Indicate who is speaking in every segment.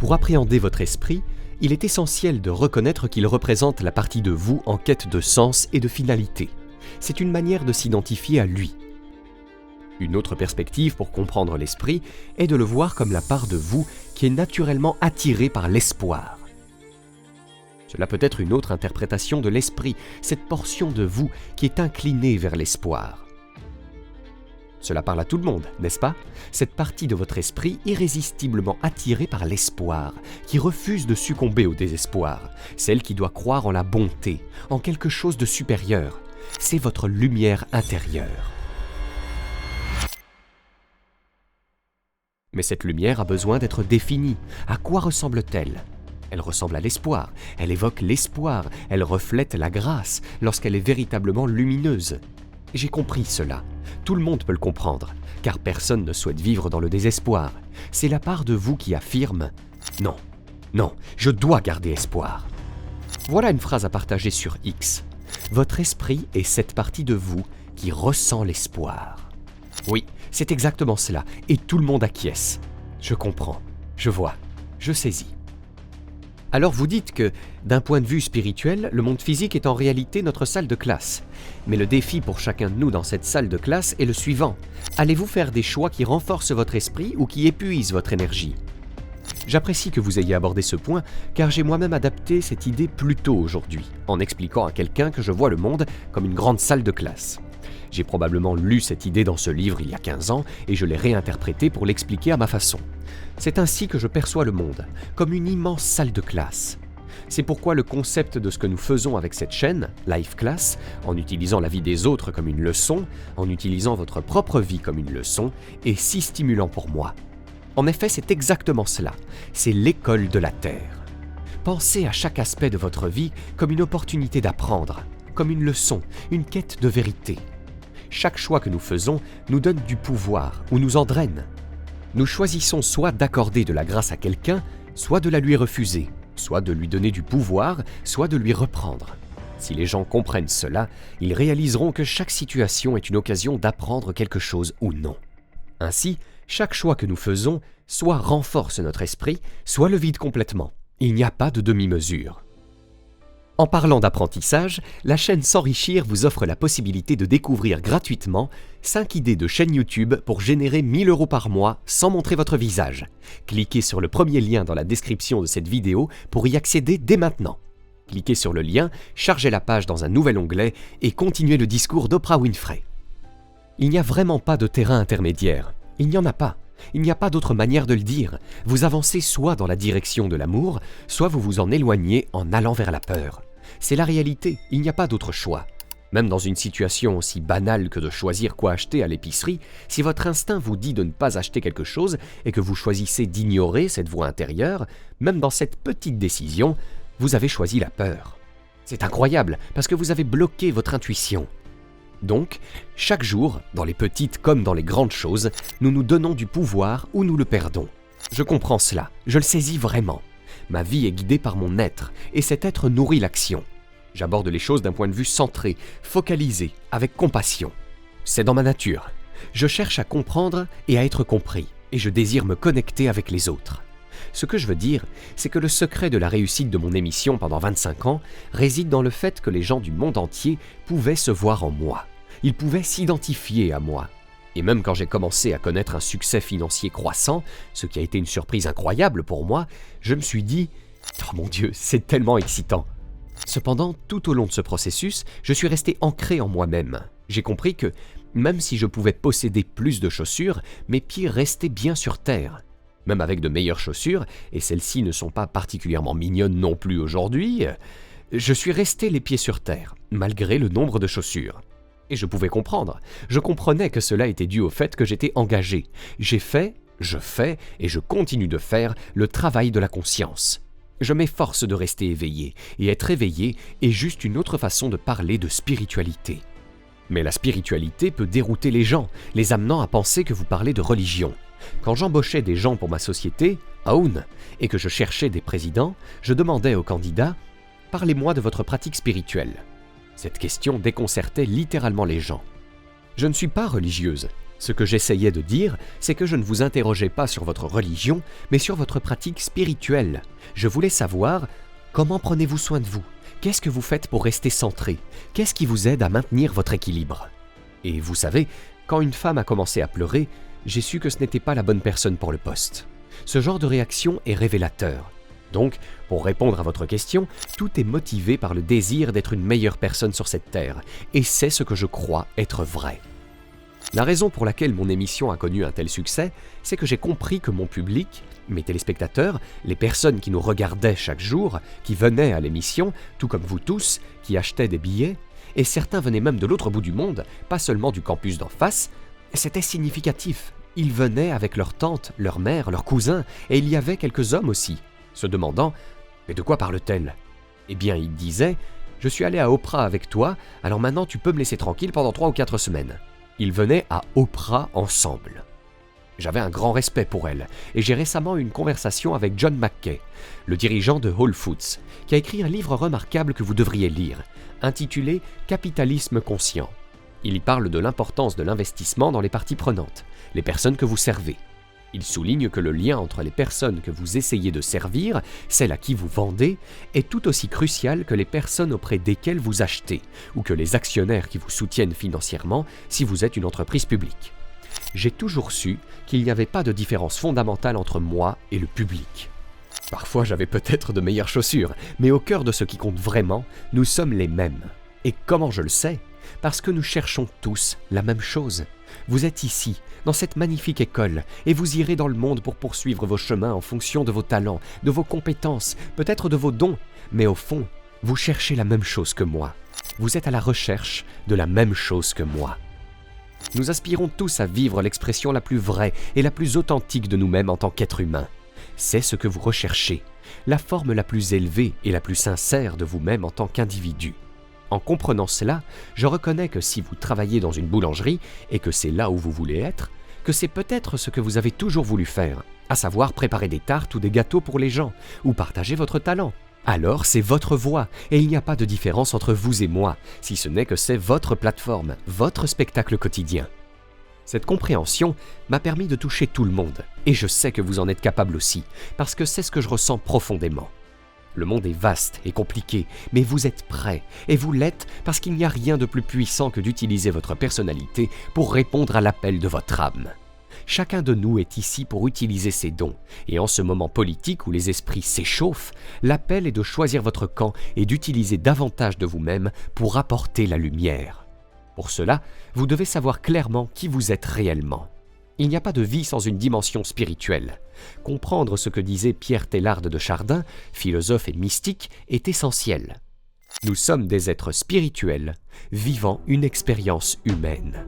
Speaker 1: Pour appréhender votre esprit, il est essentiel de reconnaître qu'il représente la partie de vous en quête de sens et de finalité. C'est une manière de s'identifier à lui. Une autre perspective pour comprendre l'esprit est de le voir comme la part de vous qui est naturellement attirée par l'espoir. Cela peut être une autre interprétation de l'esprit, cette portion de vous qui est inclinée vers l'espoir. Cela parle à tout le monde, n'est-ce pas? Cette partie de votre esprit irrésistiblement attirée par l'espoir, qui refuse de succomber au désespoir, celle qui doit croire en la bonté, en quelque chose de supérieur. C'est votre lumière intérieure. Mais cette lumière a besoin d'être définie. À quoi ressemble-t-elle? Elle ressemble à l'espoir, elle évoque l'espoir, elle reflète la grâce lorsqu'elle est véritablement lumineuse. J'ai compris cela. Tout le monde peut le comprendre, car personne ne souhaite vivre dans le désespoir. C'est la part de vous qui affirme « Non, non, je dois garder espoir ». Voilà une phrase à partager sur X. Votre esprit est cette partie de vous qui ressent l'espoir. Oui, c'est exactement cela, et tout le monde acquiesce. Je comprends, je vois, je saisis. Alors vous dites que, d'un point de vue spirituel, le monde physique est en réalité notre salle de classe. Mais le défi pour chacun de nous dans cette salle de classe est le suivant. Allez-vous faire des choix qui renforcent votre esprit ou qui épuisent votre énergie? J'apprécie que vous ayez abordé ce point, car j'ai moi-même adapté cette idée plus tôt aujourd'hui, en expliquant à quelqu'un que je vois le monde comme une grande salle de classe. J'ai probablement lu cette idée dans ce livre il y a 15 ans et je l'ai réinterprétée pour l'expliquer à ma façon. C'est ainsi que je perçois le monde, comme une immense salle de classe. C'est pourquoi le concept de ce que nous faisons avec cette chaîne, Life Class, en utilisant la vie des autres comme une leçon, en utilisant votre propre vie comme une leçon, est si stimulant pour moi. En effet, c'est exactement cela. C'est l'école de la Terre. Pensez à chaque aspect de votre vie comme une opportunité d'apprendre, comme une leçon, une quête de vérité. Chaque choix que nous faisons nous donne du pouvoir ou nous en draine. Nous choisissons soit d'accorder de la grâce à quelqu'un, soit de la lui refuser, soit de lui donner du pouvoir, soit de lui reprendre. Si les gens comprennent cela, ils réaliseront que chaque situation est une occasion d'apprendre quelque chose ou non. Ainsi, chaque choix que nous faisons soit renforce notre esprit, soit le vide complètement. Il n'y a pas de demi-mesure. En parlant d'apprentissage, la chaîne S'enrichir vous offre la possibilité de découvrir gratuitement 5 idées de chaîne YouTube pour générer 1 000 € par mois sans montrer votre visage. Cliquez sur le premier lien dans la description de cette vidéo pour y accéder dès maintenant. Cliquez sur le lien, chargez la page dans un nouvel onglet et continuez le discours d'Oprah Winfrey. Il n'y a vraiment pas de terrain intermédiaire. Il n'y en a pas. Il n'y a pas d'autre manière de le dire. Vous avancez soit dans la direction de l'amour, soit vous vous en éloignez en allant vers la peur. C'est la réalité, il n'y a pas d'autre choix. Même dans une situation aussi banale que de choisir quoi acheter à l'épicerie, si votre instinct vous dit de ne pas acheter quelque chose et que vous choisissez d'ignorer cette voix intérieure, même dans cette petite décision, vous avez choisi la peur. C'est incroyable, parce que vous avez bloqué votre intuition. Donc, chaque jour, dans les petites comme dans les grandes choses, nous nous donnons du pouvoir ou nous le perdons. Je comprends cela, je le saisis vraiment. Ma vie est guidée par mon être, et cet être nourrit l'action. J'aborde les choses d'un point de vue centré, focalisé, avec compassion. C'est dans ma nature. Je cherche à comprendre et à être compris, et je désire me connecter avec les autres. Ce que je veux dire, c'est que le secret de la réussite de mon émission pendant 25 ans réside dans le fait que les gens du monde entier pouvaient se voir en moi. Ils pouvaient s'identifier à moi. Et même quand j'ai commencé à connaître un succès financier croissant, ce qui a été une surprise incroyable pour moi, je me suis dit « Oh mon Dieu, c'est tellement excitant !» Cependant, tout au long de ce processus, je suis resté ancré en moi-même. J'ai compris que, même si je pouvais posséder plus de chaussures, mes pieds restaient bien sur terre. Même avec de meilleures chaussures, et celles-ci ne sont pas particulièrement mignonnes non plus aujourd'hui, je suis resté les pieds sur terre, malgré le nombre de chaussures. Et je pouvais comprendre. Je comprenais que cela était dû au fait que j'étais engagé. J'ai fait, je fais et je continue de faire le travail de la conscience. Je m'efforce de rester éveillé, et être éveillé est juste une autre façon de parler de spiritualité. Mais la spiritualité peut dérouter les gens, les amenant à penser que vous parlez de religion. Quand j'embauchais des gens pour ma société, Aoun, et que je cherchais des présidents, je demandais aux candidats « Parlez-moi de votre pratique spirituelle ». Cette question déconcertait littéralement les gens. Je ne suis pas religieuse. Ce que j'essayais de dire, c'est que je ne vous interrogeais pas sur votre religion, mais sur votre pratique spirituelle. Je voulais savoir comment prenez-vous soin de vous? Qu'est-ce que vous faites pour rester centré? Qu'est-ce qui vous aide à maintenir votre équilibre? Et vous savez, quand une femme a commencé à pleurer, j'ai su que ce n'était pas la bonne personne pour le poste. Ce genre de réaction est révélateur. Donc, pour répondre à votre question, tout est motivé par le désir d'être une meilleure personne sur cette terre, et c'est ce que je crois être vrai. La raison pour laquelle mon émission a connu un tel succès, c'est que j'ai compris que mon public, mes téléspectateurs, les personnes qui nous regardaient chaque jour, qui venaient à l'émission, tout comme vous tous, qui achetaient des billets, et certains venaient même de l'autre bout du monde, pas seulement du campus d'en face, c'était significatif. Ils venaient avec leur tante, leur mère, leurs cousins, et il y avait quelques hommes aussi, se demandant « Mais de quoi parle-t-elle » Eh bien, ils disaient « Je suis allé à Oprah avec toi, alors maintenant tu peux me laisser tranquille pendant 3 ou 4 semaines. » Ils venaient à Oprah ensemble. J'avais un grand respect pour elle, et j'ai récemment eu une conversation avec John Mackay, le dirigeant de Whole Foods, qui a écrit un livre remarquable que vous devriez lire, intitulé « Capitalisme conscient ». Il y parle de l'importance de l'investissement dans les parties prenantes, les personnes que vous servez. Il souligne que le lien entre les personnes que vous essayez de servir, celles à qui vous vendez, est tout aussi crucial que les personnes auprès desquelles vous achetez, ou que les actionnaires qui vous soutiennent financièrement si vous êtes une entreprise publique. J'ai toujours su qu'il n'y avait pas de différence fondamentale entre moi et le public. Parfois j'avais peut-être de meilleures chaussures, mais au cœur de ce qui compte vraiment, nous sommes les mêmes. Et comment je le sais ? Parce que nous cherchons tous la même chose. Vous êtes ici, dans cette magnifique école, et vous irez dans le monde pour poursuivre vos chemins en fonction de vos talents, de vos compétences, peut-être de vos dons, mais au fond, vous cherchez la même chose que moi. Vous êtes à la recherche de la même chose que moi. Nous aspirons tous à vivre l'expression la plus vraie et la plus authentique de nous-mêmes en tant qu'êtres humains. C'est ce que vous recherchez, la forme la plus élevée et la plus sincère de vous-même en tant qu'individu. En comprenant cela, je reconnais que si vous travaillez dans une boulangerie et que c'est là où vous voulez être, que c'est peut-être ce que vous avez toujours voulu faire, à savoir préparer des tartes ou des gâteaux pour les gens, ou partager votre talent. Alors c'est votre voie, et il n'y a pas de différence entre vous et moi, si ce n'est que c'est votre plateforme, votre spectacle quotidien. Cette compréhension m'a permis de toucher tout le monde, et je sais que vous en êtes capable aussi, parce que c'est ce que je ressens profondément. Le monde est vaste et compliqué, mais vous êtes prêts, et vous l'êtes parce qu'il n'y a rien de plus puissant que d'utiliser votre personnalité pour répondre à l'appel de votre âme. Chacun de nous est ici pour utiliser ses dons, et en ce moment politique où les esprits s'échauffent, l'appel est de choisir votre camp et d'utiliser davantage de vous-même pour apporter la lumière. Pour cela, vous devez savoir clairement qui vous êtes réellement. Il n'y a pas de vie sans une dimension spirituelle. Comprendre ce que disait Pierre Teilhard de Chardin, philosophe et mystique, est essentiel. Nous sommes des êtres spirituels, vivant une expérience humaine.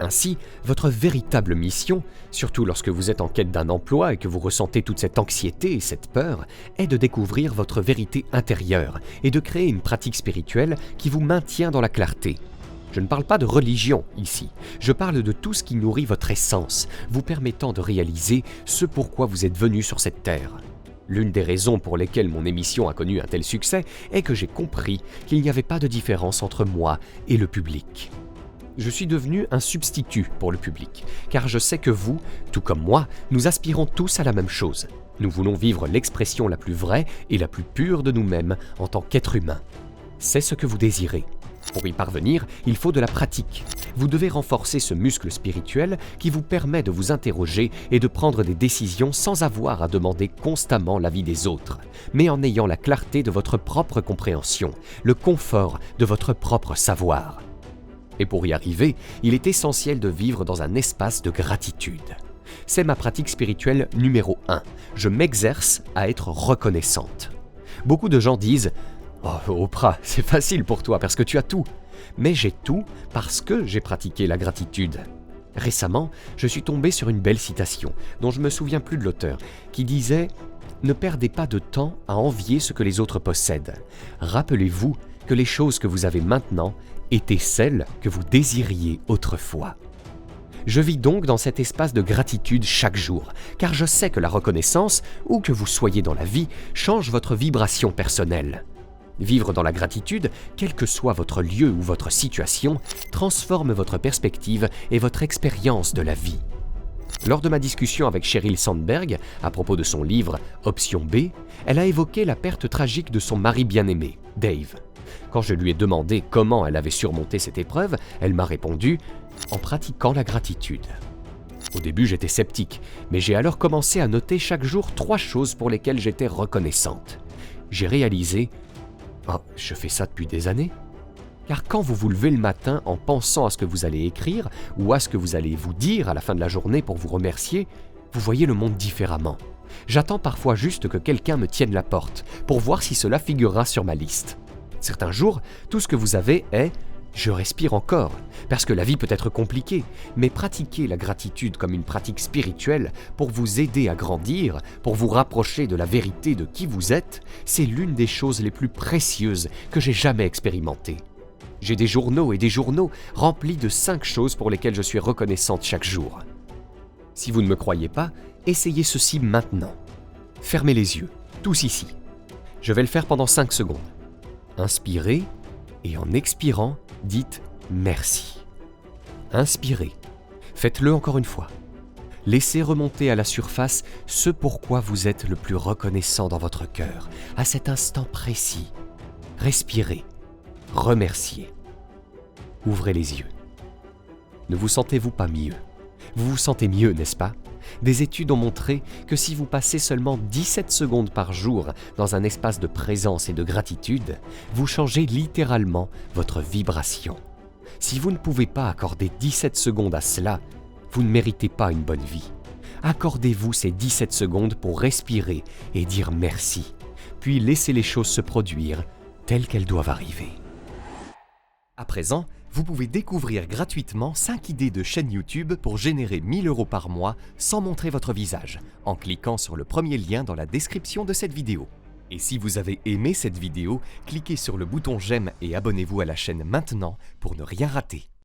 Speaker 1: Ainsi, votre véritable mission, surtout lorsque vous êtes en quête d'un emploi et que vous ressentez toute cette anxiété et cette peur, est de découvrir votre vérité intérieure et de créer une pratique spirituelle qui vous maintient dans la clarté. Je ne parle pas de religion ici, je parle de tout ce qui nourrit votre essence, vous permettant de réaliser ce pourquoi vous êtes venu sur cette terre. L'une des raisons pour lesquelles mon émission a connu un tel succès est que j'ai compris qu'il n'y avait pas de différence entre moi et le public. Je suis devenu un substitut pour le public, car je sais que vous, tout comme moi, nous aspirons tous à la même chose. Nous voulons vivre l'expression la plus vraie et la plus pure de nous-mêmes en tant qu'êtres humains. C'est ce que vous désirez. Pour y parvenir, il faut de la pratique. Vous devez renforcer ce muscle spirituel qui vous permet de vous interroger et de prendre des décisions sans avoir à demander constamment l'avis des autres, mais en ayant la clarté de votre propre compréhension, le confort de votre propre savoir. Et pour y arriver, il est essentiel de vivre dans un espace de gratitude. C'est ma pratique spirituelle numéro 1. Je m'exerce à être reconnaissante. Beaucoup de gens disent « Oh, Oprah, c'est facile pour toi parce que tu as tout. » Mais j'ai tout parce que j'ai pratiqué la gratitude. Récemment, je suis tombé sur une belle citation, dont je ne me souviens plus de l'auteur, qui disait « Ne perdez pas de temps à envier ce que les autres possèdent. Rappelez-vous que les choses que vous avez maintenant étaient celles que vous désiriez autrefois. » Je vis donc dans cet espace de gratitude chaque jour, car je sais que la reconnaissance, où que vous soyez dans la vie, change votre vibration personnelle. Vivre dans la gratitude, quel que soit votre lieu ou votre situation, transforme votre perspective et votre expérience de la vie. Lors de ma discussion avec Sheryl Sandberg à propos de son livre Option B, elle a évoqué la perte tragique de son mari bien-aimé, Dave. Quand je lui ai demandé comment elle avait surmonté cette épreuve, elle m'a répondu « en pratiquant la gratitude ». Au début, j'étais sceptique, mais j'ai alors commencé à noter chaque jour 3 choses pour lesquelles j'étais reconnaissante. J'ai réalisé « oh, je fais ça depuis des années ». Car quand vous vous levez le matin en pensant à ce que vous allez écrire ou à ce que vous allez vous dire à la fin de la journée pour vous remercier, vous voyez le monde différemment. J'attends parfois juste que quelqu'un me tienne la porte pour voir si cela figurera sur ma liste. Certains jours, tout ce que vous avez est « je respire encore », parce que la vie peut être compliquée, mais pratiquez la gratitude comme une pratique spirituelle pour vous aider à grandir, pour vous rapprocher de la vérité de qui vous êtes, c'est l'une des choses les plus précieuses que j'ai jamais expérimentées. J'ai des journaux et des journaux remplis de 5 choses pour lesquelles je suis reconnaissante chaque jour. Si vous ne me croyez pas, essayez ceci maintenant. Fermez les yeux, tous ici. Je vais le faire pendant 5 secondes. Inspirez et en expirant, dites merci. Inspirez. Faites-le encore une fois. Laissez remonter à la surface ce pourquoi vous êtes le plus reconnaissant dans votre cœur, à cet instant précis. Respirez. Remerciez. Ouvrez les yeux. Ne vous sentez-vous pas mieux? Vous vous sentez mieux, n'est-ce pas? Des études ont montré que si vous passez seulement 17 secondes par jour dans un espace de présence et de gratitude, vous changez littéralement votre vibration. Si vous ne pouvez pas accorder 17 secondes à cela, vous ne méritez pas une bonne vie. Accordez-vous ces 17 secondes pour respirer et dire merci, puis laissez les choses se produire telles qu'elles doivent arriver. À présent, vous pouvez découvrir gratuitement 5 idées de chaîne YouTube pour générer 1 000 € par mois sans montrer votre visage, en cliquant sur le premier lien dans la description de cette vidéo. Et si vous avez aimé cette vidéo, cliquez sur le bouton j'aime et abonnez-vous à la chaîne maintenant pour ne rien rater.